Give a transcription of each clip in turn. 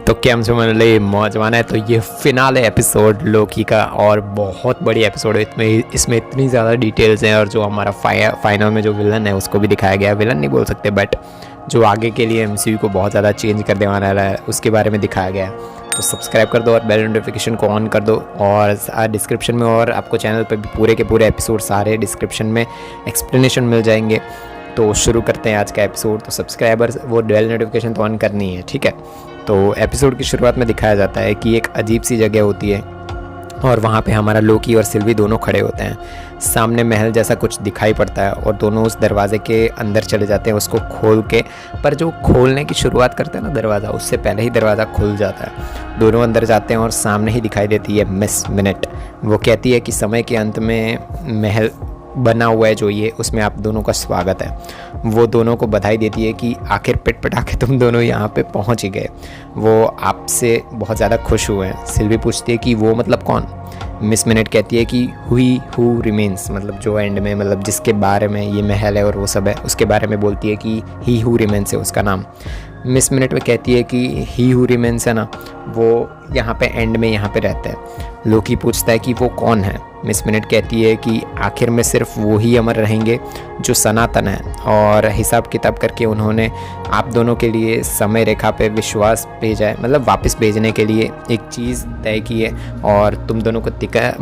तो કેમ છો मंडली, मौजवान है। तो ये फिनाले एपिसोड लोकी का और बहुत बड़ी एपिसोड है। इसमें इतनी ज़्यादा डिटेल्स हैं और जो हमारा फाइनल में जो विलन है उसको भी दिखाया गया है। विलन नहीं बोल सकते बट जो आगे के लिए एमसीयू को बहुत ज़्यादा चेंज कर देने वाला है उसके बारे में दिखाया गया है। तो सब्सक्राइब कर दो और बेल नोटिफिकेशन को ऑन कर दो। और डिस्क्रिप्शन में और आपको चैनल पर भी पूरे के पूरे एपिसोड सारे डिस्क्रिप्शन में एक्सप्लेनेशन मिल जाएंगे। तो शुरू करते हैं आज का एपिसोड। तो सब्सक्राइबर्स वो बेल नोटिफिकेशन तो ऑन करनी है, ठीक है। तो एपिसोड की शुरुआत में दिखाया जाता है कि एक अजीब सी जगह होती है और वहाँ पे हमारा लोकी और सिल्वी दोनों खड़े होते हैं। सामने महल जैसा कुछ दिखाई पड़ता है और दोनों उस दरवाजे के अंदर चले जाते हैं उसको खोल के। पर जो खोलने की शुरुआत करते हैं ना दरवाज़ा, उससे पहले ही दरवाज़ा खुल जाता है। दोनों अंदर जाते हैं और सामने ही दिखाई देती है मिस मिनट। वो कहती है कि समय के अंत में महल बना हुआ है जो ये, उसमें आप दोनों का स्वागत है। वो दोनों को बधाई देती है कि आखिर पिट पिटा के तुम दोनों यहाँ पे पहुँच ही गए। वो आपसे बहुत ज़्यादा खुश हुए हैं। सिल्वी पूछती है कि वो मतलब कौन। मिस मिनट कहती है कि हुई हु रिमेन्स, मतलब जो एंड में, मतलब जिसके बारे में ये महल है और वो सब है उसके बारे में बोलती है कि ही हु रिमेन्स है उसका नाम। मिस मिनट में कहती है कि ही हु रिमेन्स है ना, वो यहाँ पे एंड में यहाँ पे रहता है। लोकी पूछता है कि वो कौन है। मिस मिनट कहती है कि आखिर में सिर्फ वो ही अमर रहेंगे जो सनातन है। और हिसाब किताब करके उन्होंने आप दोनों के लिए समय रेखा पे विश्वास भेजा है, मतलब वापस भेजने के लिए एक चीज़ तय की है। और तुम दोनों को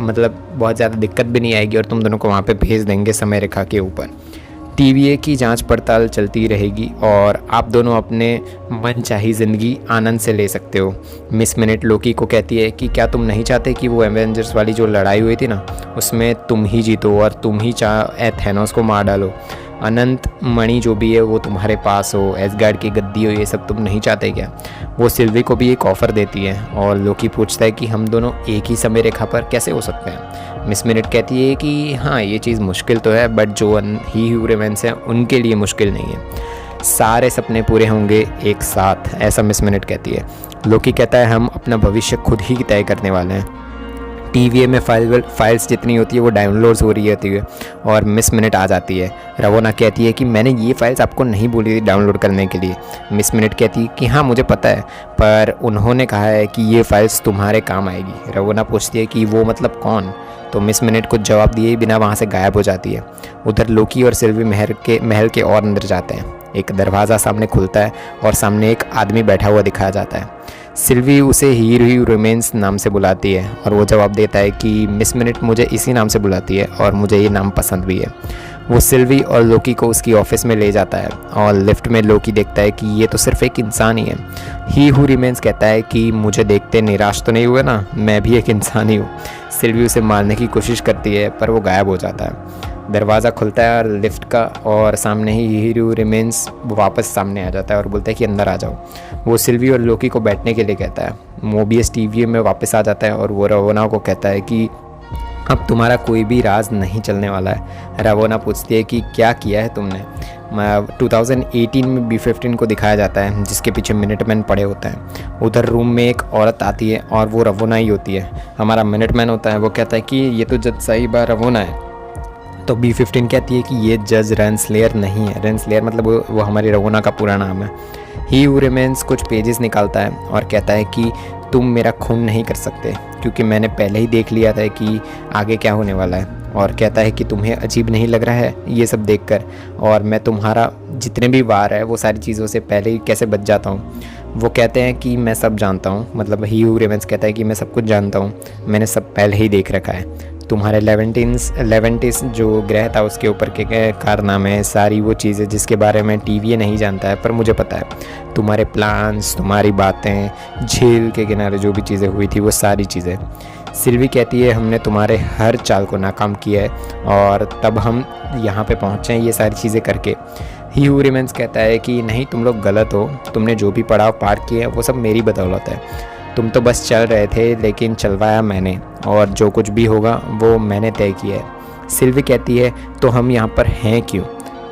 मतलब बहुत ज़्यादा दिक्कत भी नहीं आएगी और तुम दोनों को वहाँ पे भेज देंगे समय रेखा के ऊपर। टीवीए की जांच पड़ताल चलती रहेगी और आप दोनों अपने मनचाही ज़िंदगी आनंद से ले सकते हो। मिस मिनट लोकी को कहती है कि क्या तुम नहीं चाहते कि वो एवेंजर्स वाली जो लड़ाई हुई थी ना उसमें तुम ही जीतो और तुम ही थैनोस को मार डालो। अनंत मणि जो भी है वो तुम्हारे पास हो, एसगार्ड की गद्दी हो, ये सब तुम नहीं चाहते क्या। वो सिल्वी को भी एक ऑफ़र देती है और लोकी पूछता है कि हम दोनों एक ही समय रेखा पर कैसे हो सकते हैं। मिस मिनट कहती है कि हाँ ये चीज़ मुश्किल तो है बट जो ही हु रिमेन्स हैं उनके लिए मुश्किल नहीं है। सारे सपने पूरे होंगे एक साथ, ऐसा मिस मिनट कहती है। लोकी कहता है हम अपना भविष्य खुद ही तय करने वाले हैं। टीवीए में फाइल्स जितनी होती है वो डाउनलोड्स हो रही होती है और मिस मिनट आ जाती है। रवोना कहती है कि मैंने ये फाइल्स आपको नहीं बोली थी डाउनलोड करने के लिए। मिस मिनट कहती है कि हाँ मुझे पता है पर उन्होंने कहा है कि ये फाइल्स तुम्हारे काम आएगी। रवोना पूछती है कि वो मतलब कौन। तो मिस मिनट कुछ जवाब दिए बिना वहाँ से गायब हो जाती है। उधर लोकी और सिल्वी महल के और अंदर जाते हैं। एक दरवाज़ा सामने खुलता है और सामने एक आदमी बैठा हुआ दिखाया जाता है। सिल्वी उसे ही रिमेन्स नाम से बुलाती है और वो जवाब देता है कि मिस मिनट मुझे इसी नाम से बुलाती है और मुझे ये नाम पसंद भी है। वो सिल्वी और लोकी को उसकी ऑफिस में ले जाता है और लिफ्ट में लोकी देखता है कि ये तो सिर्फ एक इंसान ही है। ही हु रिमेन्स कहता है कि मुझे देखते निराश तो नहीं हुए ना, मैं भी एक इंसान ही हूँ। सिल्वी उसे मारने की कोशिश करती है पर वो गायब हो जाता है। दरवाज़ा खुलता है और लिफ्ट का और सामने ही हीरो रिमेन्स वापस सामने आ जाता है और बोलता है कि अंदर आ जाओ। वो सिल्वी और लोकी को बैठने के लिए कहता है। मोबियस टीवी में वापस आ जाता है और वो रवोना को कहता है कि अब तुम्हारा कोई भी राज नहीं चलने वाला है। रवोना पूछती है कि क्या किया है तुमने। 2018 में B-15 को दिखाया जाता है जिसके पीछे मिनटमैन पड़े होते हैं। उधर रूम में एक औरत आती है और वो रवोना ही होती है, हमारा मिनटमैन होता है। वो कहता है कि ये तो जज साहिबा रवोना है। तो B-15 कहती है कि ये जज रेनस्लेयर नहीं है। रेनस्लेयर मतलब वो हमारी रवोना का पूरा नाम है। ही हु रिमेन्स कुछ पेजेस निकालता है और कहता है कि तुम मेरा खून नहीं कर सकते क्योंकि मैंने पहले ही देख लिया था कि आगे क्या होने वाला है। और कहता है कि तुम्हें अजीब नहीं लग रहा है ये सब देखकर, और मैं तुम्हारा जितने भी वार है वो सारी चीज़ों से पहले ही कैसे बच जाता हूँ। वो कहते हैं कि मैं सब जानता हूँ, मतलब ही हु रिमेन्स कहता है कि मैं सब कुछ जानता हूँ, मैंने सब पहले ही देख रखा है। तुम्हारे लेवेंटिस जो ग्रह था उसके ऊपर के कारनामे, सारी वो चीज़ें जिसके बारे में टीवी नहीं जानता है पर मुझे पता है। तुम्हारे प्लान्स, तुम्हारी बातें, झील के किनारे जो भी चीज़ें हुई थी वो सारी चीज़ें। सिल्वी कहती है हमने तुम्हारे हर चाल को नाकाम किया है और तब हम यहाँ पे पहुँचे हैं ये सारी चीज़ें करके। ही हु रिमेन्स कहता है कि नहीं तुम लोग गलत हो, तुमने जो भी पड़ाव पार किए वो सब मेरी बदौलत है। तुम तो बस चल रहे थे लेकिन चलवाया मैंने और जो कुछ भी होगा वो मैंने तय किया है। सिल्वी कहती है तो हम यहाँ पर हैं क्यों।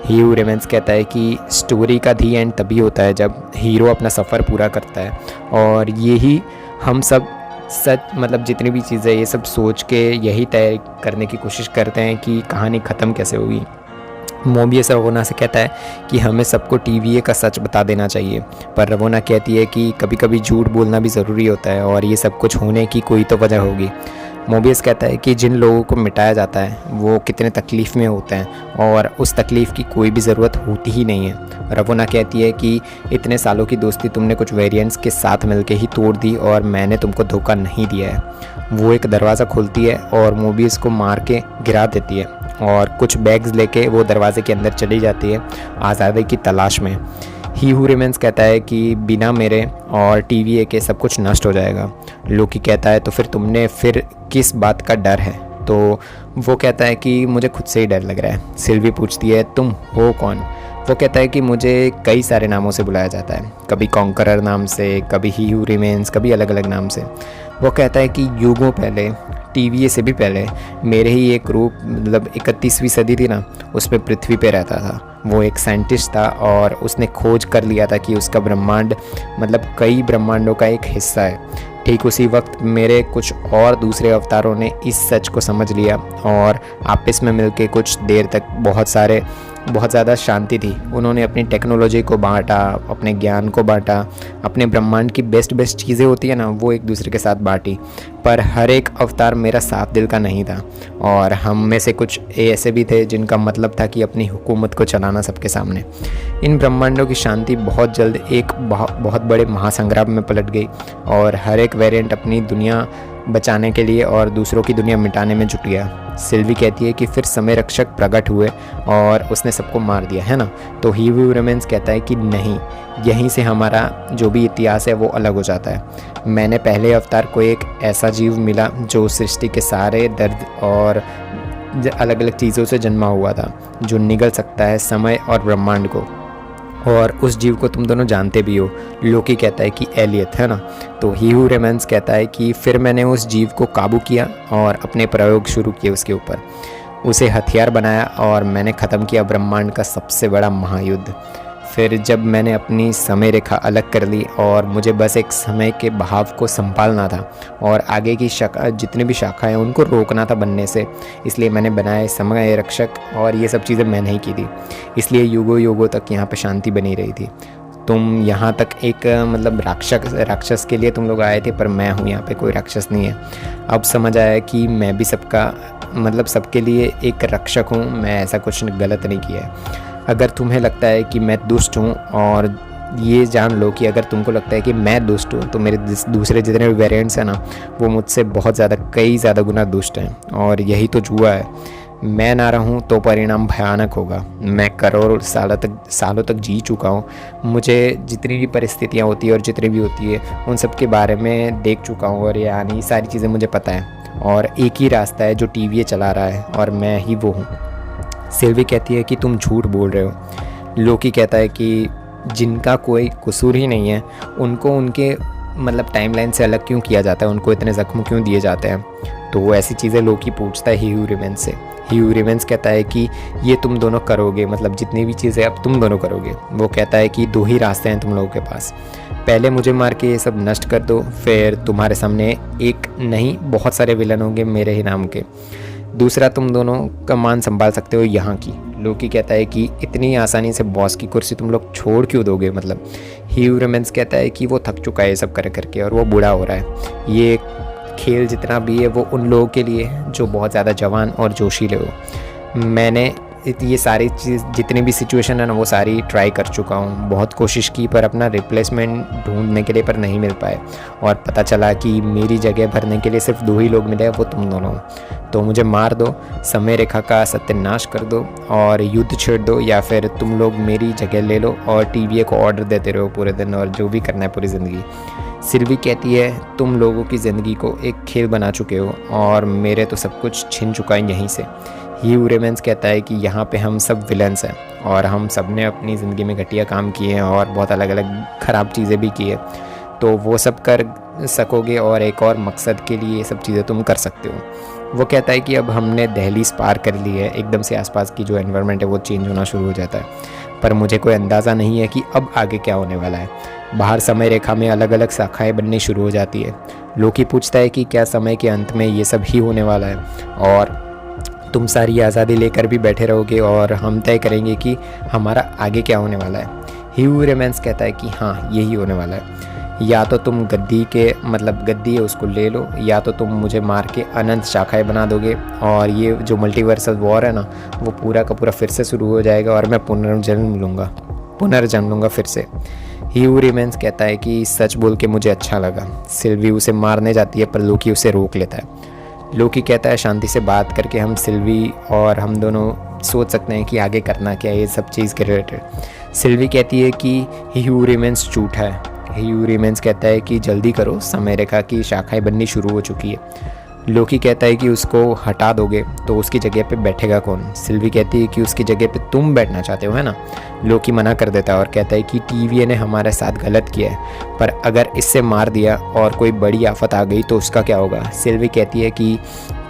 ही हु रिमेन्स कहता है कि स्टोरी का दी एंड तभी होता है जब हीरो अपना सफ़र पूरा करता है और यही हम सब सच, मतलब जितनी भी चीज़ें ये सब सोच के यही तय करने की कोशिश करते हैं कि कहानी ख़त्म कैसे होगी। मोबियस रवोना से कहता है कि हमें सबको टीवीए का सच बता देना चाहिए, पर रवोना कहती है कि कभी कभी झूठ बोलना भी ज़रूरी होता है और ये सब कुछ होने की कोई तो वजह होगी। मोबियस कहता है कि जिन लोगों को मिटाया जाता है वो कितने तकलीफ़ में होते हैं और उस तकलीफ़ की कोई भी ज़रूरत होती ही नहीं है। रवोना कहती है कि इतने सालों की दोस्ती तुमने कुछ वेरिएंट्स के साथ मिलकर ही तोड़ दी और मैंने तुमको धोखा नहीं दिया है। वो एक दरवाज़ा खोलती है और मोबियस को मार के गिरा देती है और कुछ बैग्स लेके वो दरवाजे के अंदर चली जाती है आज़ादी की तलाश में। ही हू रिमेंस कहता है कि बिना मेरे और टीवीए के सब कुछ नष्ट हो जाएगा। लोकी कहता है तो फिर तुमने फिर किस बात का डर है? तो वो कहता है कि मुझे खुद से ही डर लग रहा है। सिल्वी पूछती है तुम हो कौन? वो कहता है कि मुझे कई सारे नामों से बुलाया जाता है, कभी कॉन्करर नाम से, कभी ही हू रिमेंस, कभी अलग अलग नाम से। वो कहता है कि युगों पहले, टीवीए से भी पहले, मेरे ही एक ग्रुप मतलब 31वीं सदी थी ना, उस पर पृथ्वी पे रहता था। वो एक साइंटिस्ट था और उसने खोज कर लिया था कि उसका ब्रह्मांड मतलब कई ब्रह्मांडों का एक हिस्सा है। ठीक उसी वक्त मेरे कुछ और दूसरे अवतारों ने इस सच को समझ लिया और आपस में मिलके कुछ देर तक बहुत ज़्यादा शांति थी। उन्होंने अपनी टेक्नोलॉजी को बांटा, अपने ज्ञान को बांटा, अपने ब्रह्मांड की बेस्ट चीज़ें होती है ना वो एक दूसरे के साथ बांटी। पर हर एक अवतार मेरा साफ दिल का नहीं था और हम में से कुछ ऐसे भी थे जिनका मतलब था कि अपनी हुकूमत को चलाना सबके सामने। इन ब्रह्मांडों की शांति बहुत जल्द एक बहुत बड़े महासंग्राम में पलट गई और हर एक वेरिएंट अपनी दुनिया बचाने के लिए और दूसरों की दुनिया मिटाने में जुट गया। सिल्वी कहती है कि फिर समय रक्षक प्रकट हुए और उसने सबको मार दिया, है ना? तो ही हू रिमेंस कहता है कि नहीं, यहीं से हमारा जो भी इतिहास है वो अलग हो जाता है। मैंने पहले अवतार को एक ऐसा जीव मिला जो सृष्टि के सारे दर्द और अलग अलग चीज़ों से जन्मा हुआ था, जो निगल सकता है समय और ब्रह्मांड को, और उस जीव को तुम दोनों जानते भी हो। लोकी कहता है कि एलियट, है ना? तो ही हू रिमेंस कहता है कि फिर मैंने उस जीव को काबू किया और अपने प्रयोग शुरू किए उसके ऊपर, उसे हथियार बनाया और मैंने ख़त्म किया ब्रह्मांड का सबसे बड़ा महायुद्ध। फिर जब मैंने अपनी समय रेखा अलग कर ली और मुझे बस एक समय के बहाव को संभालना था और आगे की जितनी भी शाखाएं उनको रोकना था बनने से, इसलिए मैंने बनाए समय रक्षक और ये सब चीज़ें मैंने ही की थी। इसलिए युगों युगों तक यहाँ पे शांति बनी रही थी। तुम यहाँ तक एक मतलब राक्षस के लिए तुम लोग आए थे, पर मैं हूँ यहाँ पे कोई राक्षस नहीं है। अब समझ आया कि मैं भी सबके लिए एक रक्षक हूँ, मैं ऐसा कुछ गलत नहीं किया है। अगर तुम्हें लगता है कि मैं दुष्ट हूँ, और ये जान लो कि अगर तुमको लगता है कि मैं दुष्ट हूँ, तो मेरे दूसरे जितने भी वेरिएंट्स हैं ना वो मुझसे कई ज़्यादा गुना दुष्ट हैं, और यही तो जुआ है। मैं ना रहूँ तो परिणाम भयानक होगा। मैं करोड़ों सालों तक जी चुका हूँ। मुझे जितनी भी परिस्थितियाँ होती है और जितनी भी होती है उन सब के बारे में देख चुका हूँ, और यानी सारी चीज़ें मुझे पता है, और एक ही रास्ता है जो टीवीए चला रहा है और मैं ही वो हूँ। सिल्वी कहती है कि तुम झूठ बोल रहे हो। लोकी कहता है कि जिनका कोई कसूर ही नहीं है उनको उनके मतलब टाइमलाइन से अलग क्यों किया जाता है, उनको इतने ज़ख्म क्यों दिए जाते हैं? तो वो ऐसी चीज़ें लोकी पूछता है ही हू रिमेंस से। ही हू रिमेंस कहता है कि ये तुम दोनों करोगे, मतलब जितनी भी चीज़ें अब तुम दोनों करोगे। वो कहता है कि दो ही रास्ते हैं तुम लोगों के पास, पहले मुझे मार के ये सब नष्ट कर दो, फिर तुम्हारे सामने एक नहीं बहुत सारे विलन होंगे मेरे ही नाम के। दूसरा, तुम दोनों का मान संभाल सकते हो यहाँ की। लोकी कहता है कि इतनी आसानी से बॉस की कुर्सी तुम लोग छोड़ क्यों दोगे? मतलब ही हू रिमेंस कहता है कि वो थक चुका है ये सब कर करके और वो बूढ़ा हो रहा है। ये खेल जितना भी है वो उन लोगों के लिए है जो बहुत ज़्यादा जवान और जोशीले हो। मैंने ये सारी चीज़ जितनी भी सिचुएशन है ना वो सारी ट्राई कर चुका हूँ, बहुत कोशिश की, पर अपना रिप्लेसमेंट ढूंढने के लिए पर नहीं मिल पाए, और पता चला कि मेरी जगह भरने के लिए सिर्फ दो ही लोग मिले, वो तुम दोनों। तो मुझे मार दो, समय रेखा का सत्यानाश कर दो और युद्ध छेड़ दो, या फिर तुम लोग मेरी जगह ले लो और टीवीए को ऑर्डर देते रहो पूरे दिन और जो भी करना है पूरी ज़िंदगी। सिल्वी कहती है तुम लोगों की ज़िंदगी को एक खेल बना चुके हो और मेरे तो सब कुछ छिन चुका है यहीं से। ही हू रिमेंस कहता है कि यहाँ पे हम सब विलन्स हैं और हम सब ने अपनी ज़िंदगी में घटिया काम किए हैं और बहुत अलग अलग ख़राब चीज़ें भी की है, तो वो सब कर सकोगे और एक और मकसद के लिए ये सब चीज़ें तुम कर सकते हो। वो कहता है कि अब हमने दहलीज पार कर ली है, एकदम से आसपास की जो एनवायरनमेंट है वो चेंज होना शुरू हो जाता है, पर मुझे कोई अंदाज़ा नहीं है कि अब आगे क्या होने वाला है। बाहर समय रेखा में अलग अलग शाखाएं बननी शुरू हो जाती है। लोकी पूछता है कि क्या समय के अंत में ये सब ही होने वाला है, और तुम सारी आज़ादी लेकर भी बैठे रहोगे और हम तय करेंगे कि हमारा आगे क्या होने वाला है। ही हू रिमेन्स कहता है कि हाँ यही होने वाला है, या तो तुम गद्दी के मतलब गद्दी है उसको ले लो, या तो तुम मुझे मार के अनंत शाखाएं बना दोगे और ये जो मल्टीवर्सल वॉर है ना वो पूरा का पूरा फिर से शुरू हो जाएगा और मैं पुनर्जन्म लूँगा फिर से। ही हू रिमेन्स कहता है कि सच बोल के मुझे अच्छा लगा। सिल्वी उसे मारने जाती है पर लोकी उसे रोक लेता है। लोकी कहता है शांति से बात करके हम सिल्वी और हम दोनों सोच सकते हैं कि आगे करना क्या है ये सब चीज़ के रिलेटेड। सिल्वी कहती है कि ही हू रिमेन्स झूठा है। ही हू रिमेन्स कहता है कि जल्दी करो, समय रेखा की शाखाएं बननी शुरू हो चुकी है। लोकी कहता है कि उसको हटा दोगे तो उसकी जगह पे बैठेगा कौन। सिल्वी कहती है कि उसकी जगह पे तुम बैठना चाहते हो है ना। लोकी मना कर देता है और कहता है कि टीवीए ने हमारे साथ गलत किया है, पर अगर इससे मार दिया और कोई बड़ी आफत आ गई तो उसका क्या होगा। सिल्वी कहती है कि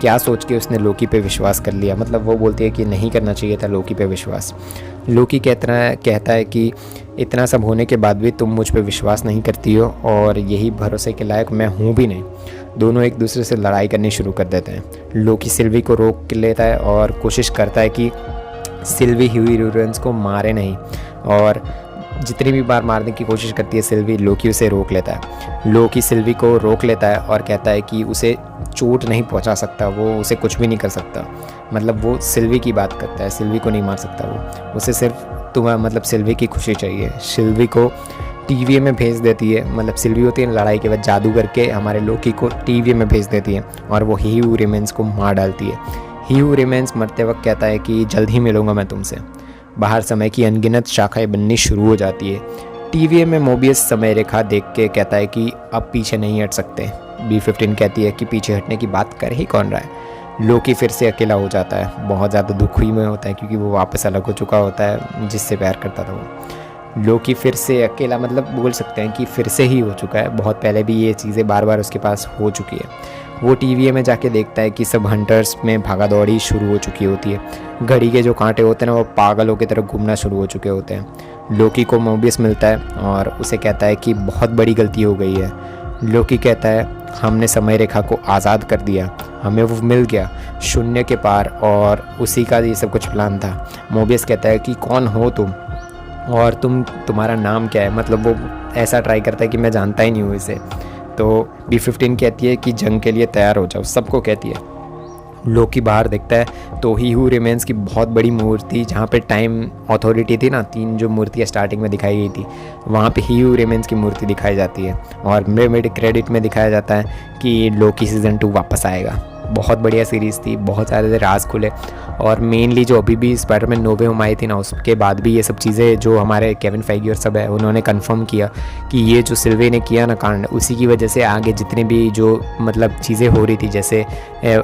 क्या सोच के उसने लोकी पे विश्वास कर लिया, मतलब वो बोलती है कि नहीं करना चाहिए था लोकी पे विश्वास। लोकी कहता है कि इतना सब होने के बाद भी तुम मुझ पे विश्वास नहीं करती हो और यही भरोसे के लायक मैं हूँ भी नहीं। दोनों एक दूसरे से लड़ाई करनी शुरू कर देते हैं। लोकी सिल्वी को रोक लेता है और कोशिश करता है कि सिल्वी ह्यूई रिमेन्स को मारे नहीं, और जितनी भी बार मारने की कोशिश करती है सिल्वी, लोकी उसे रोक लेता है। लोकी सिल्वी को रोक लेता है और कहता है कि उसे चोट नहीं पहुंचा सकता, वो उसे कुछ भी नहीं कर सकता। मतलब वो सिल्वी की बात करता है, सिल्वी को नहीं मार सकता वो, उसे सिर्फ मतलब सिल्वी की खुशी चाहिए। सिल्वी को टीवीए में भेज देती है, मतलब सिल्वी होती है लड़ाई के बाद जादू करके हमारे लोकी को टीवीए में भेज देती है और वो ही हू रिमेन्स को मार डालती है। ही हू रिमेन्स मरते वक्त कहता है कि जल्द ही मिलूंगा मैं तुमसे। बाहर समय की अनगिनत शाखाएं बननी शुरू हो जाती है। टीवीए में मोबियस समय रेखा देख के कहता है कि अब पीछे नहीं हट सकते। B15 कहती है कि पीछे हटने की बात कर ही कौन रहा है। लोकी फिर से अकेला हो जाता है, बहुत ज़्यादा दुखी में होता है क्योंकि वो वापस अलग हो चुका होता है जिससे प्यार करता था वो। लोकी फिर से अकेला, मतलब बोल सकते हैं कि फिर से ही हो चुका है, बहुत पहले भी ये चीज़ें बार बार उसके पास हो चुकी है। वो टीवीए में जाके देखता है कि सब हंटर्स में भागा दौड़ी शुरू हो चुकी होती है। घड़ी के जो कांटे होते हैं ना वो पागलों की तरह घूमना शुरू हो चुके होते हैं। लोकी को मोबियस मिलता है और उसे कहता है कि बहुत बड़ी गलती हो गई है। लोकी कहता है हमने समय रेखा को आज़ाद कर दिया, हमें वो मिल गया शून्य के पार और उसी का ये सब कुछ प्लान था। मोबियस कहता है कि कौन हो तुम और तुम्हारा नाम क्या है, मतलब वो ऐसा ट्राई करता है कि मैं जानता ही नहीं हूँ इसे। तो B15 कहती है कि जंग के लिए तैयार हो जाओ, सबको कहती है। लोकी बाहर देखता है तो ही हू रिमेन्स की बहुत बड़ी मूर्ति, जहाँ पे टाइम अथॉरिटी थी ना, 3 जो मूर्तियाँ स्टार्टिंग में दिखाई गई थी, वहाँ पे ही हू रिमेन्स की मूर्ति दिखाई जाती है और मेरे क्रेडिट में दिखाया जाता है कि लोकी सीज़न 2 वापस आएगा। बहुत बढ़िया सीरीज़ थी, बहुत सारे राज खुले और मेनली जो अभी भी स्पाइडरमैन नो वे होम आई थी ना, उसके बाद भी ये सब चीज़ें जो हमारे केविन फेगी और सब है उन्होंने कंफर्म किया कि ये जो सिल्वे ने किया ना कांड, उसी की वजह से आगे जितने भी जो मतलब चीज़ें हो रही थी, जैसे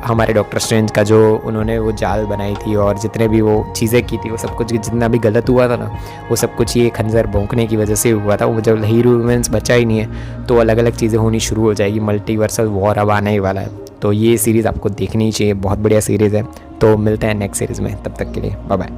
हमारे डॉक्टर स्ट्रेंज का जो उन्होंने वो जाल बनाई थी और जितने भी वो चीज़ें की थी, वो सब कुछ जितना भी गलत हुआ था ना, वो सब कुछ ये खंजर भोंकने की वजह से हुआ था। वो जब हीरो हीरोइंस बचा ही नहीं है तो अलग अलग चीज़ें होनी शुरू हो जाएगी, मल्टीवर्सल वॉर अब आने ही वाला है। तो ये सीरीज़ आपको देखनी ही चाहिए, बहुत बढ़िया सीरीज़ है। तो मिलते हैं नेक्स्ट सीरीज़ में, तब तक के लिए बाय बाय।